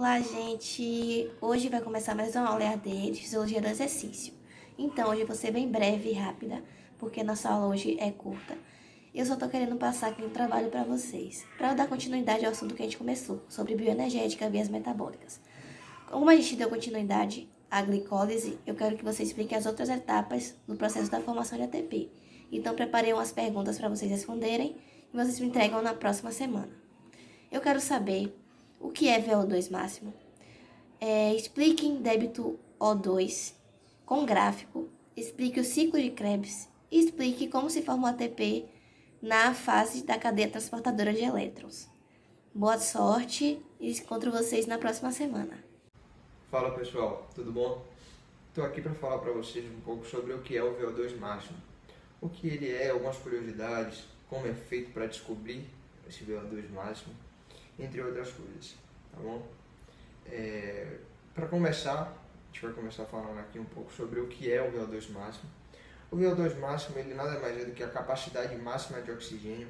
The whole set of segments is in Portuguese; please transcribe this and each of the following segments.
Olá, gente! Hoje vai começar mais uma aula EAD de Fisiologia do Exercício. Então, hoje eu vou ser bem breve e rápida, porque nossa aula hoje é curta. Eu só tô querendo passar aqui um trabalho para vocês, para dar continuidade ao assunto que a gente começou, sobre bioenergética e vias metabólicas. Como a gente deu continuidade à glicólise, eu quero que você explique as outras etapas no processo da formação de ATP. Então, preparei umas perguntas para vocês responderem e vocês me entregam na próxima semana. Eu quero saber o que é VO2 máximo. Explique em débito O2 com gráfico. Explique o ciclo de Krebs. E explique como se forma o ATP na fase da cadeia transportadora de elétrons. Boa sorte e encontro vocês na próxima semana. Fala pessoal, tudo bom? Estou aqui para falar para vocês um pouco sobre o que é o VO2 máximo, o que ele é, algumas curiosidades, como é feito para descobrir esse VO2 máximo, entre outras coisas, tá bom? Para começar, a gente vai começar falando aqui um pouco sobre o que é o VO2 máximo. O VO2 máximo ele nada mais é do que a capacidade máxima de oxigênio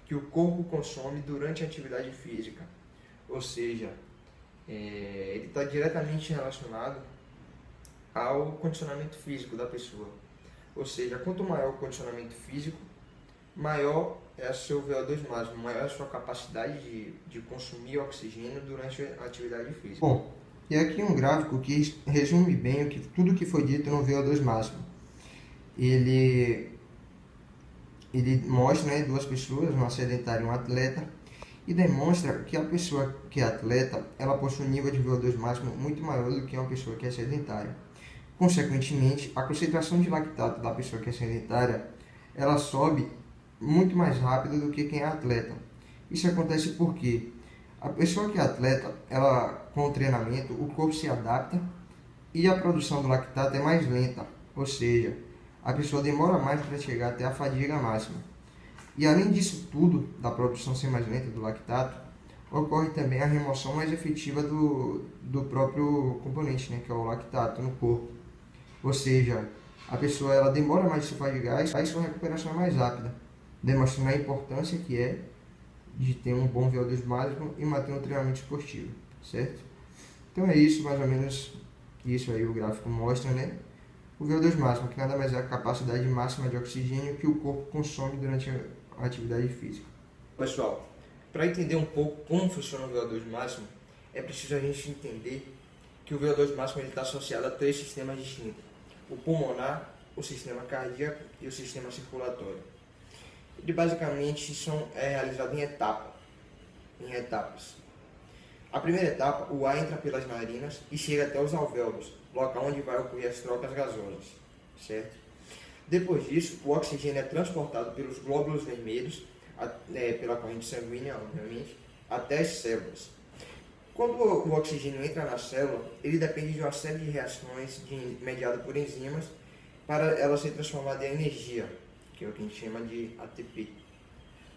que o corpo consome durante a atividade física, ou seja, ele está diretamente relacionado ao condicionamento físico da pessoa. Ou seja, quanto maior o condicionamento físico, maior é o seu VO2 máximo, maior é a sua capacidade de consumir oxigênio durante a atividade física. Bom, e aqui um gráfico que resume bem tudo o que foi dito no VO2 máximo. Ele mostra, né, duas pessoas, uma sedentária e um atleta, e demonstra que a pessoa que é atleta, ela possui um nível de VO2 máximo muito maior do que uma pessoa que é sedentária. Consequentemente, a concentração de lactato da pessoa que é sedentária, ela sobe muito mais rápido do que quem é atleta. Isso acontece porque a pessoa que é atleta, ela com o treinamento, o corpo se adapta e a produção do lactato é mais lenta, ou seja, a pessoa demora mais para chegar até a fadiga máxima. E além disso tudo, da produção ser mais lenta do lactato, ocorre também a remoção mais efetiva do próprio componente, né, que é o lactato, no corpo. Ou seja, a pessoa ela demora mais de se fadigar e sua recuperação é mais rápida, demonstrando a importância que é de ter um bom VO2 máximo e manter um treinamento esportivo, certo? Então é isso, mais ou menos isso aí o gráfico mostra, né? O VO2 máximo, que nada mais é a capacidade máxima de oxigênio que o corpo consome durante a atividade física. Pessoal, para entender um pouco como funciona o VO2 máximo, é preciso a gente entender que o VO2 máximo está associado a três sistemas distintos: o pulmonar, o sistema cardíaco e o sistema circulatório. Ele basicamente é realizado em etapas. A primeira etapa, o ar entra pelas narinas e chega até os alvéolos, local onde vai ocorrer as trocas gasosas, certo? Depois disso, o oxigênio é transportado pelos glóbulos vermelhos, pela corrente sanguínea, obviamente, até as células. Quando o oxigênio entra na célula, ele depende de uma série de reações mediadas por enzimas para ela ser transformada em energia, que é o que a gente chama de ATP,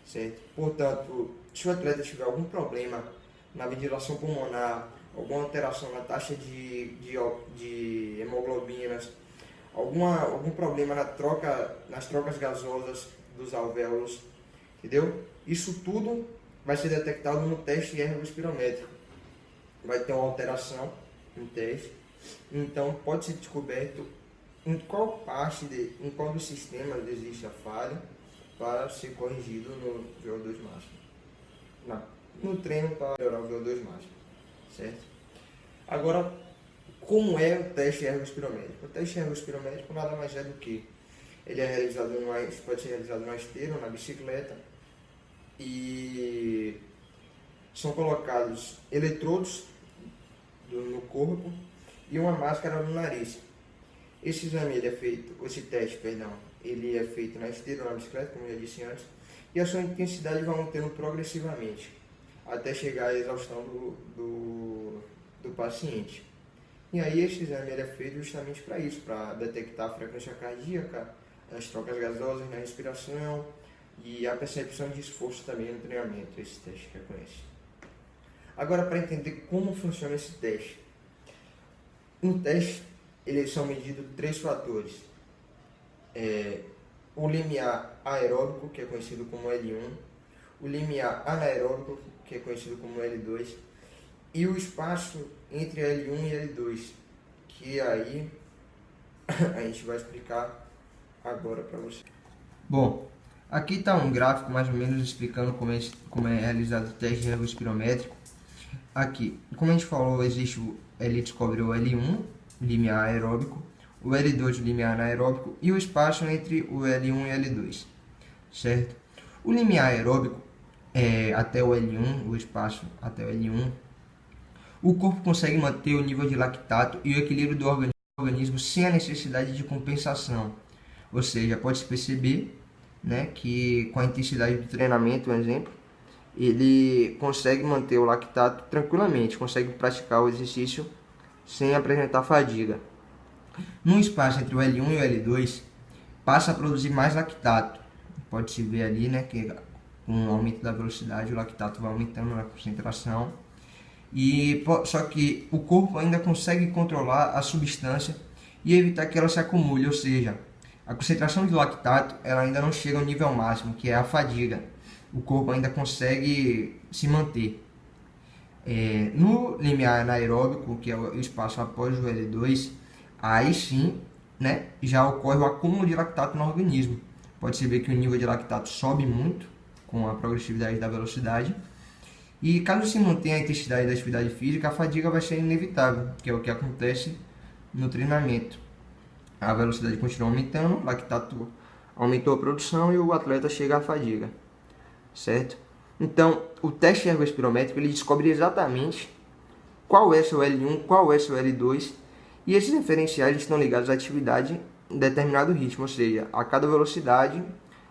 certo? Portanto, se o atleta tiver algum problema na ventilação pulmonar, alguma alteração na taxa de hemoglobinas, algum problema nas trocas gasosas dos alvéolos, entendeu? Isso tudo vai ser detectado no teste ergospirométrico. Vai ter uma alteração no teste, então pode ser descoberto em qual dos sistemas existe a falha para ser corrigido no VO2 máximo. No treino para melhorar o VO2 máximo, certo? Agora, como é o teste ergospirométrico? O teste ergospirométrico nada mais é do que ele pode ser realizado na esteira ou na bicicleta e são colocados eletrodos no corpo e uma máscara no nariz. Esse teste, ele é feito na esteira ou na bicicleta, como eu já disse antes, e a sua intensidade vai aumentando progressivamente, até chegar à exaustão do paciente. E aí esse exame ele é feito justamente para isso, para detectar a frequência cardíaca, as trocas gasosas na respiração e a percepção de esforço também no treinamento, esse teste reconhece. Agora, para entender como funciona esse teste. No teste, eles são medidos três fatores. O limiar aeróbico, que é conhecido como L1, o limiar anaeróbico, que é conhecido como L2, e o espaço entre L1 e L2, que aí a gente vai explicar agora para você. Bom, aqui está um gráfico mais ou menos explicando como é realizado o teste de erro espirométrico. Aqui, como a gente falou, ele descobre o L1, limiar aeróbico, o L2, limiar anaeróbico, e o espaço entre o L1 e L2, certo? O limiar aeróbico, até o L1, o espaço até o L1, o corpo consegue manter o nível de lactato e o equilíbrio do organismo sem a necessidade de compensação. Ou seja, pode-se perceber, né, que com a intensidade do treinamento, um exemplo, ele consegue manter o lactato tranquilamente, consegue praticar o exercício sem apresentar fadiga. No espaço entre o L1 e o L2, passa a produzir mais lactato. Pode-se ver ali, né, que com o aumento da velocidade o lactato vai aumentando na concentração. Só que o corpo ainda consegue controlar a substância e evitar que ela se acumule, ou seja, a concentração de lactato ela ainda não chega ao nível máximo, que é a fadiga. O corpo ainda consegue se manter. No limiar anaeróbico, que é o espaço após o L2, aí sim, né, já ocorre o acúmulo de lactato no organismo. Pode-se ver que o nível de lactato sobe muito com a progressividade da velocidade. E caso se mantenha a intensidade da atividade física, a fadiga vai ser inevitável, que é o que acontece no treinamento. A velocidade continua aumentando, o lactato aumentou a produção e o atleta chega à fadiga, certo? Então, o teste ergoespirométrico ele descobre exatamente qual é seu L1, qual é seu L2, e esses referenciais estão ligados à atividade em determinado ritmo, ou seja, a cada velocidade,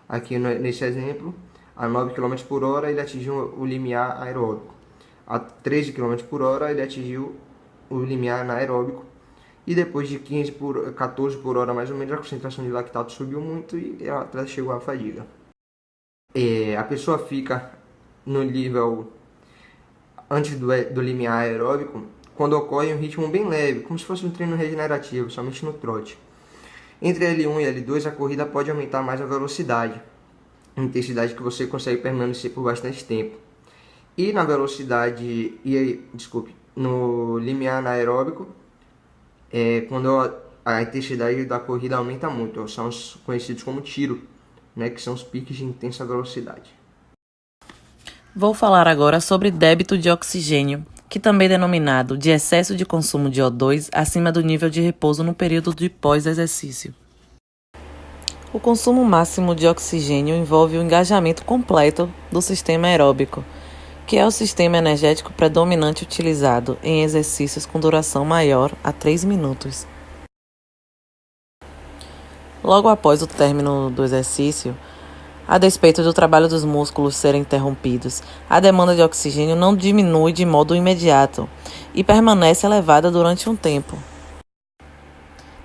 aqui nesse exemplo, a 9 km por hora ele atingiu o limiar aeróbico, a 13 km por hora ele atingiu o limiar anaeróbico, e depois de 14 por hora mais ou menos, a concentração de lactato subiu muito e a atleta chegou à fadiga. A pessoa fica no nível antes do limiar aeróbico quando ocorre um ritmo bem leve, como se fosse um treino regenerativo, somente no trote. Entre L1 e L2 a corrida pode aumentar mais a velocidade, a intensidade que você consegue permanecer por bastante tempo. E na velocidade, no limiar anaeróbico, quando a intensidade da corrida aumenta muito, são os conhecidos como tiro, né, que são os piques de intensa velocidade. Vou falar agora sobre débito de oxigênio, que também é denominado de excesso de consumo de O2 acima do nível de repouso no período de pós-exercício. O consumo máximo de oxigênio envolve o engajamento completo do sistema aeróbico, que é o sistema energético predominante utilizado em exercícios com duração maior a 3 minutos. Logo após o término do exercício, a despeito do trabalho dos músculos serem interrompidos, a demanda de oxigênio não diminui de modo imediato e permanece elevada durante um tempo.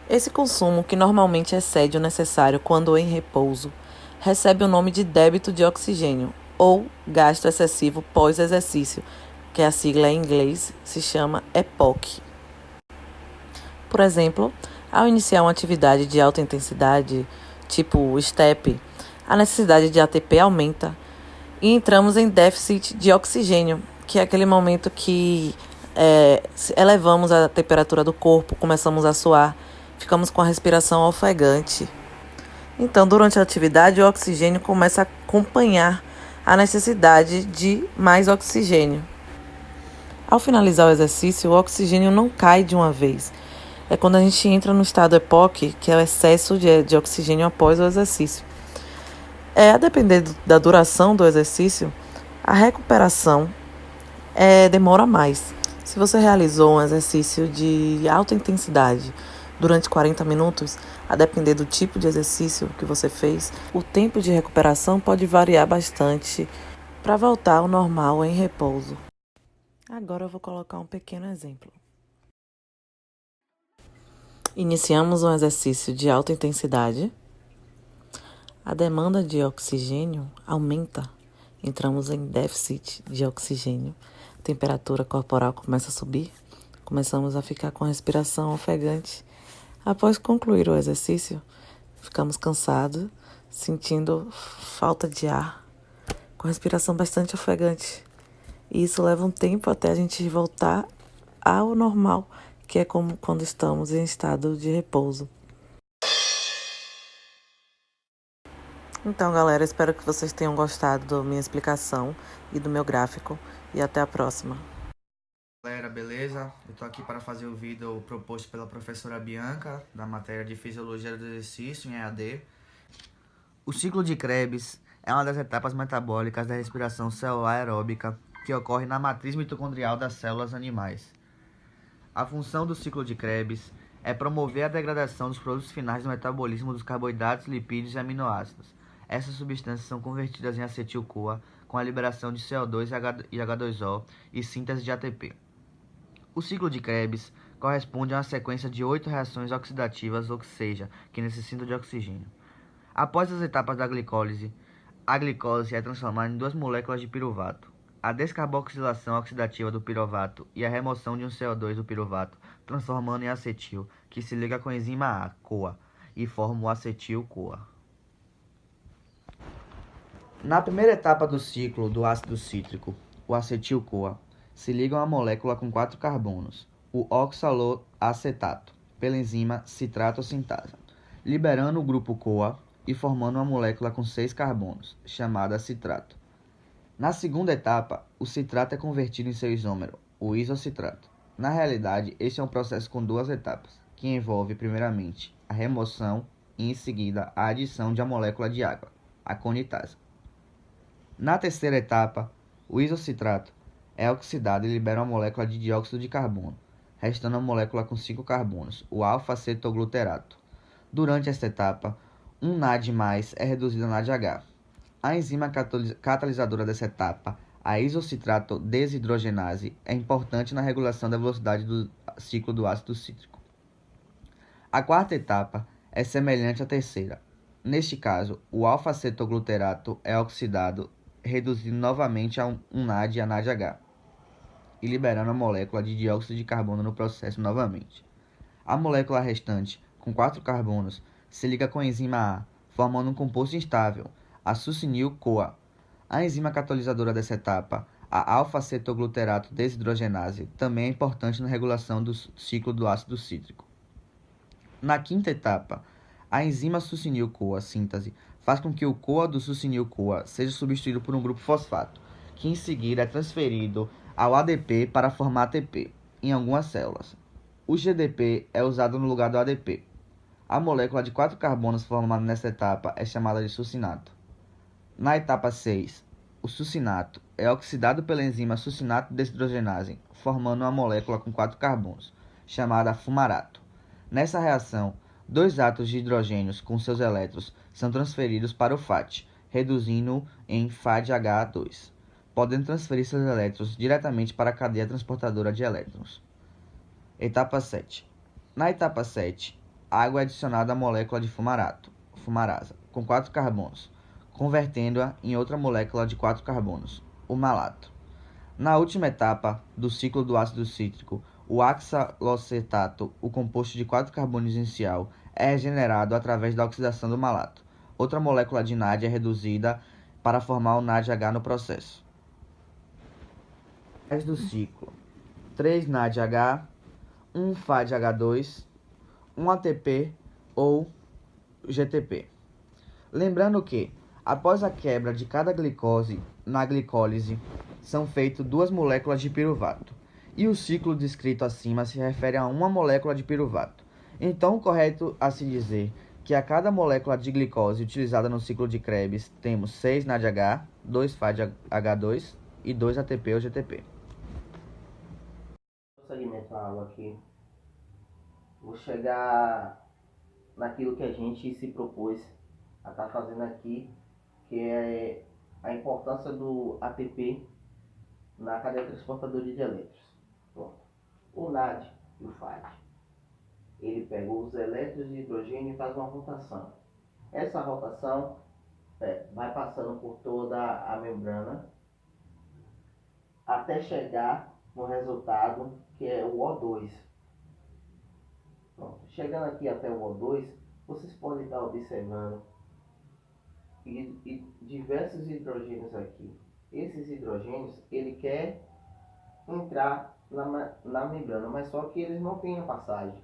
Esse consumo, que normalmente excede o necessário quando em repouso, recebe o nome de débito de oxigênio ou gasto excessivo pós-exercício, que a sigla em inglês se chama EPOC. Por exemplo, ao iniciar uma atividade de alta intensidade, tipo STEP, a necessidade de ATP aumenta e entramos em déficit de oxigênio, que é aquele momento que elevamos a temperatura do corpo, começamos a suar, ficamos com a respiração ofegante. Então, durante a atividade, o oxigênio começa a acompanhar a necessidade de mais oxigênio. Ao finalizar o exercício, o oxigênio não cai de uma vez. É quando a gente entra no estado EPOC, que é o excesso de oxigênio após o exercício. A depender da duração do exercício, a recuperação demora mais. Se você realizou um exercício de alta intensidade durante 40 minutos, a depender do tipo de exercício que você fez, o tempo de recuperação pode variar bastante para voltar ao normal em repouso. Agora eu vou colocar um pequeno exemplo. Iniciamos um exercício de alta intensidade. A demanda de oxigênio aumenta. Entramos em déficit de oxigênio. A temperatura corporal começa a subir. Começamos a ficar com a respiração ofegante. Após concluir o exercício, ficamos cansados, sentindo falta de ar, com respiração bastante ofegante. E isso leva um tempo até a gente voltar ao normal, que é como quando estamos em estado de repouso. Então, galera, espero que vocês tenham gostado da minha explicação e do meu gráfico. E até a próxima. Galera, beleza? Eu tô aqui para fazer o vídeo proposto pela professora Bianca, da matéria de Fisiologia do Exercício em EAD. O ciclo de Krebs é uma das etapas metabólicas da respiração celular aeróbica que ocorre na matriz mitocondrial das células animais. A função do ciclo de Krebs é promover a degradação dos produtos finais do metabolismo dos carboidratos, lipídios e aminoácidos. Essas substâncias são convertidas em acetil-CoA com a liberação de CO2 e H2O e síntese de ATP. O ciclo de Krebs corresponde a uma sequência de 8 reações oxidativas, ou seja, que necessitam de oxigênio. Após as etapas da glicólise, a glicose é transformada em duas moléculas de piruvato. A descarboxilação oxidativa do piruvato e a remoção de um CO2 do piruvato, transformando em acetil, que se liga com a enzima A, CoA, e forma o acetil-CoA. Na primeira etapa do ciclo do ácido cítrico, o acetil-CoA, se liga a uma molécula com 4 carbonos, o oxaloacetato, pela enzima citrato-sintase, liberando o grupo CoA e formando uma molécula com 6 carbonos, chamada citrato. Na segunda etapa, o citrato é convertido em seu isômero, o isocitrato. Na realidade, este é um processo com 2 etapas, que envolve primeiramente a remoção e em seguida a adição de uma molécula de água, a conitase. Na terceira etapa, o isocitrato é oxidado e libera uma molécula de dióxido de carbono, restando uma molécula com 5 carbonos, o alfa-cetogluterato. Durante esta etapa, um NAD+ é reduzido a NADH. A enzima catalisadora dessa etapa, a isocitrato desidrogenase, é importante na regulação da velocidade do ciclo do ácido cítrico. A quarta etapa é semelhante à terceira. Neste caso, o alfa-cetogluterato é oxidado, reduzindo novamente a um NAD e a NADH, e liberando a molécula de dióxido de carbono no processo novamente. A molécula restante, com 4 carbonos, se liga com a enzima A, formando um composto instável, a succinil-CoA. A enzima catalisadora dessa etapa, a alfa-cetogluterato desidrogenase, também é importante na regulação do ciclo do ácido cítrico. Na quinta etapa, a enzima succinil-CoA síntase faz com que o CoA do succinil-CoA seja substituído por um grupo fosfato, que em seguida é transferido ao ADP para formar ATP em algumas células. O GDP é usado no lugar do ADP. A molécula de 4 carbonos formada nessa etapa é chamada de succinato. Na etapa 6, o succinato é oxidado pela enzima succinato desidrogenase, formando uma molécula com 4 carbonos, chamada fumarato. Nessa reação, 2 átomos de hidrogênios com seus elétrons são transferidos para o FAT, reduzindo-o em FADH2, podendo transferir seus elétrons diretamente para a cadeia transportadora de elétrons. Etapa 7. Na etapa 7, a água é adicionada à molécula de fumarasa, com 4 carbonos, convertendo-a em outra molécula de 4 carbonos, o malato. Na última etapa do ciclo do ácido cítrico, o oxalocetato, o composto de 4 carbonos inicial, é regenerado através da oxidação do malato. Outra molécula de NAD é reduzida para formar o NADH no processo. Do ciclo: 3 NADH, 1 FADH2, 1 ATP ou GTP. Lembrando que, após a quebra de cada glicose na glicólise, são feitas 2 moléculas de piruvato, e o ciclo descrito acima se refere a uma molécula de piruvato. Então, correto a se dizer que a cada molécula de glicose utilizada no ciclo de Krebs temos 6 NADH, 2 FADH2 e 2 ATP ou GTP. Segmento a aula aqui. Vou chegar naquilo que a gente se propôs a estar fazendo aqui, que é a importância do ATP na cadeia transportadora de elétrons. Pronto. O NAD e o FAD, ele pega os elétrons de hidrogênio e faz uma rotação. Essa rotação vai passando por toda a membrana até chegar no resultado que é o O2. Pronto. Chegando aqui até o O2, vocês podem estar observando e diversos hidrogênios aqui. esses hidrogênios, ele quer entrar na membrana, mas só que eles não têm a passagem.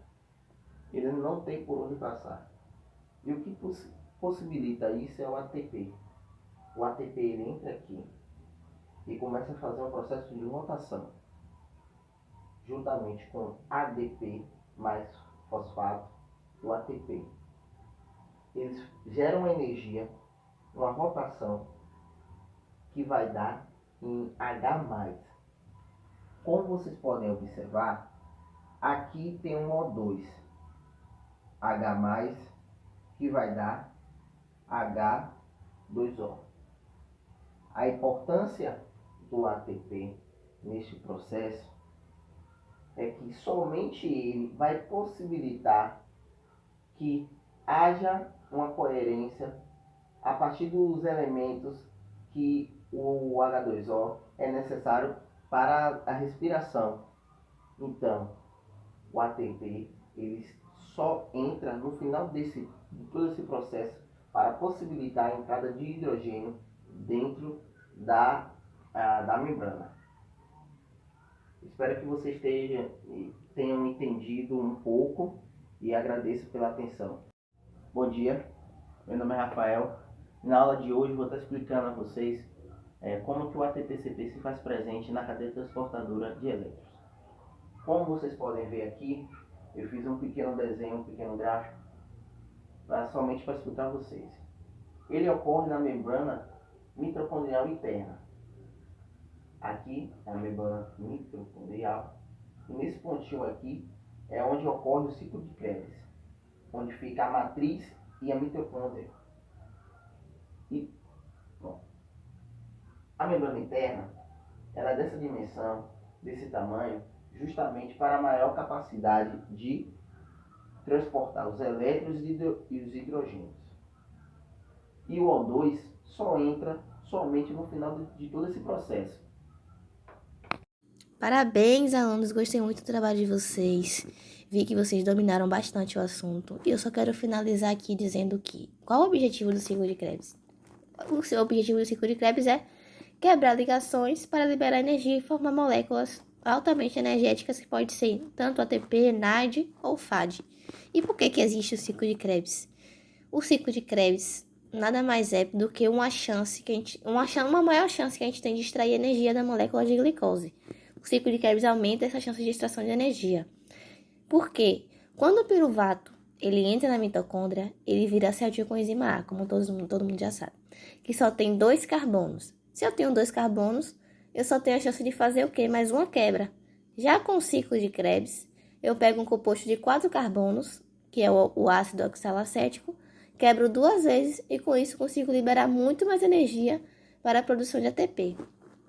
Eles não têm por onde passar. E o que possibilita isso é o ATP. O ATP ele entra aqui e começa a fazer um processo de rotação, juntamente com ADP mais fosfato do ATP. Eles geram uma energia, uma rotação que vai dar em H+. Como vocês podem observar, aqui tem um O2, H+, que vai dar H2O. A importância do ATP neste processo é que somente ele vai possibilitar que haja uma coerência a partir dos elementos que o H2O é necessário para a respiração. Então, o ATP ele só entra no final de todo esse processo para possibilitar a entrada de hidrogênio dentro da membrana. Espero que vocês tenham entendido um pouco e agradeço pela atenção. Bom dia, meu nome é Rafael. Na aula de hoje vou estar explicando a vocês como que o ATP-CP se faz presente na cadeia transportadora de elétrons. Como vocês podem ver aqui, eu fiz um pequeno desenho, um pequeno gráfico, somente para explicar a vocês. Ele ocorre na membrana mitocondrial interna. Aqui é a membrana mitocondrial. E nesse pontinho aqui é onde ocorre o ciclo de Krebs, onde fica a matriz e a mitocôndria. E, bom, a membrana interna ela é dessa dimensão, desse tamanho, justamente para a maior capacidade de transportar os elétrons e os hidrogênios. E o O2 só entra somente no final de todo esse processo. Parabéns, alunos, gostei muito do trabalho de vocês. Vi que vocês dominaram bastante o assunto. E eu só quero finalizar aqui dizendo que qual o objetivo do ciclo de Krebs? O seu objetivo do ciclo de Krebs é quebrar ligações para liberar energia e formar moléculas altamente energéticas que pode ser tanto ATP, NAD ou FAD. E por que existe o ciclo de Krebs? O ciclo de Krebs nada mais é do que uma maior chance que a gente tem de extrair energia da molécula de glicose. O ciclo de Krebs aumenta essa chance de extração de energia. Por quê? Quando o piruvato ele entra na mitocôndria, ele vira acetilcoenzima A, como todo mundo já sabe, que só tem 2 carbonos. Se eu tenho 2 carbonos, eu só tenho a chance de fazer o quê? Mais uma quebra. Já com o ciclo de Krebs, eu pego um composto de 4 carbonos, que é o ácido oxalacético, quebro 2 vezes e com isso consigo liberar muito mais energia para a produção de ATP.